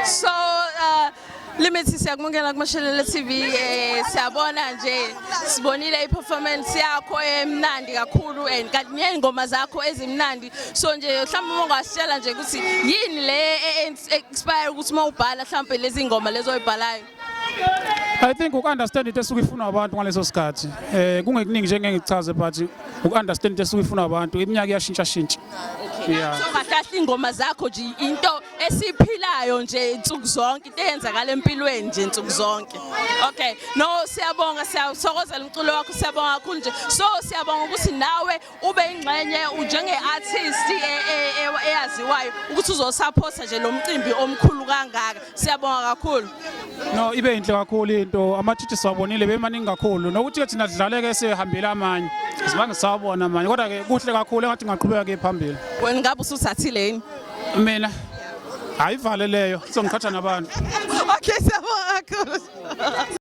So Limited siyakubongela kuMashelela TV siyabona nje sibonile iperformance yakho emnandi kakhulu and kanti neyingoma zakho ezimnandi so nje mhlawumbe ungasitshela nje ukuthi yini le inspire ukuthi mawubhala mhlawumbe lezi ngoma lezo oyibhalayo. I think uku-understand into esuke ifuna abantu ngaleso sikhathi kungekuningi nje ngeke ngichaze but uku-understand into esuke ifuna abantu iminyaka iyashintsha. Yeah. So kahle ingoma zakho nje into esiphilayo nje insuku zonke into eyenzakala empilweni nje insuku zonke. Okay. No siyabonga siyathokozela umculo wakho siyabonga kakhulu nje. So siyabonga ukuthi nawe ube ingxenye njenge-artist eyaziwayo ukuthi uzosupporta nje lo mcimbi omkhulu kangaka. Siyabonga kakhulu. No ibe inhle kakhulu into ama-artists wabonile bemaningi kakhulu nokuthi ke thina sidlaleke sehambela amanye sibange sawabona amanye kodwa ke kuhle kakhulu engathi ngaqhubeka ke phambili. Wena ngabe ususathileni? Mina ayivale leyo songikhatha nabantu. Okay siyabonga.